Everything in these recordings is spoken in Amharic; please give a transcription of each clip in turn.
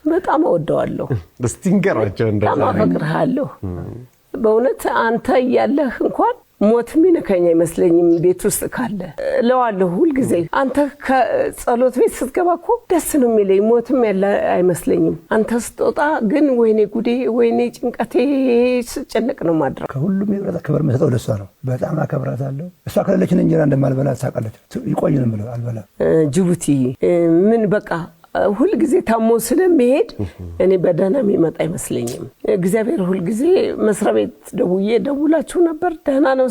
በጣም እወደዋለሁ። ደስቲንገራቸው እንደዛ አፈቅርሃለሁ። በእውነት አንተ ያለህ እንኳን ሞት ሚነካኝ አይመስለኝም። ቤት ውስጥ ካለ ለዋለሁ ሁሉ ጊዜ አንተ ከጸሎት ቤት ስትገባ እኮ ደስ ነው የሚለኝ። ሞትም ያለ አይመስለኝም። አንተ ስትወጣ ግን ወይኔ ጉዴ ወይኔ ጭንቀቴ ስጨነቅ ነው ማድረግ። ከሁሉም የበለጠ ክብር መስጠው ለሷ ነው። በጣም አከብራታለሁ። እሷ ከሌለች እንጀራ እንደማልበላ ታውቃለች። ይቆይ ነው የምለው አልበላ። ጅቡቲ ምን በቃ ሁሉ ጊዜ ታሞ ስለሚሄድ እኔ በደህና የሚመጣ አይመስለኝም። እግዚአብሔር ሁሉ ጊዜ መስሪያ ቤት ደውላችሁ ነበር ደህና ነው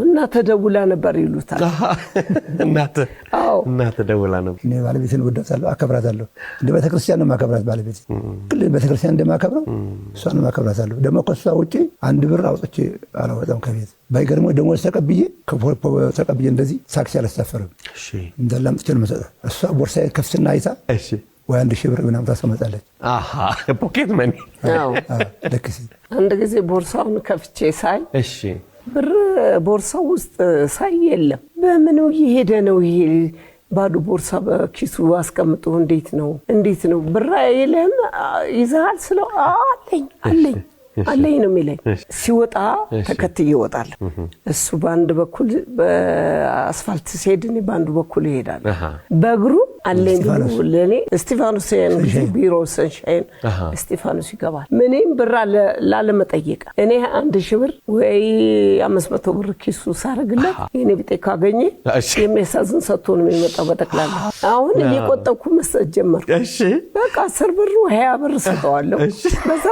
እናተ ደውላ ነበር ይሉታል። እናተ ደውላ ነበር። እኔ ባለቤቴን ወዳታለሁ፣ አከብራታለሁ። እንደ ቤተክርስቲያን ነው ማከብራት። ባለቤቴ ግን ቤተክርስቲያን እንደማከብረው እሷን ማከብራታለሁ። ደግሞ ከሷ ውጪ አንድ ብር አውጥቼ አላወጣም ከቤት። ባይገርመው ደግሞ ተቀብዬ እንደዚህ ታክሲ አላሳፈርም። እሺ እንደላም ጥቼ ነው መሰጠት። እሷ ቦርሳዬ ከፍትና አይታ እሺ ወይ 1000 ብር ምናምን ታስቀምጣለች። ፖኬት መኒ። ለክሲ አንድ ጊዜ ቦርሳውን ከፍቼ ሳይ እሺ ብር ቦርሳው ውስጥ ሳይ የለም። በምን እየሄደ ነው ይሄ ባዶ ቦርሳ በኪሱ አስቀምጦ? እንዴት ነው ብር የለም ይዛል ስለው አለኝ ነው የሚለኝ። ሲወጣ ተከትዬ ይወጣል። እሱ በአንድ በኩል በአስፋልት ሲሄድ እኔ በአንድ በኩል ይሄዳል። በእግሩ አለኝ ብሎ ለኔ እስጢፋኖስ ቢሮ ሰንሻይን እስጢፋኖስ ይገባል። ምንም ብር ላለመጠየቅ እኔ 1000 ብር ወይ 500 ብር ኪሱ ሳረግለት እኔ ቢጤ ካገኘ የሚያሳዝን ሰጥቶ ነው የሚመጣው። በጠቅላላ አሁን እየቆጠብኩ መስጠት ጀመርኩ። በቃ 10 ብር 20 ብር ሰጠዋለሁ። በዛ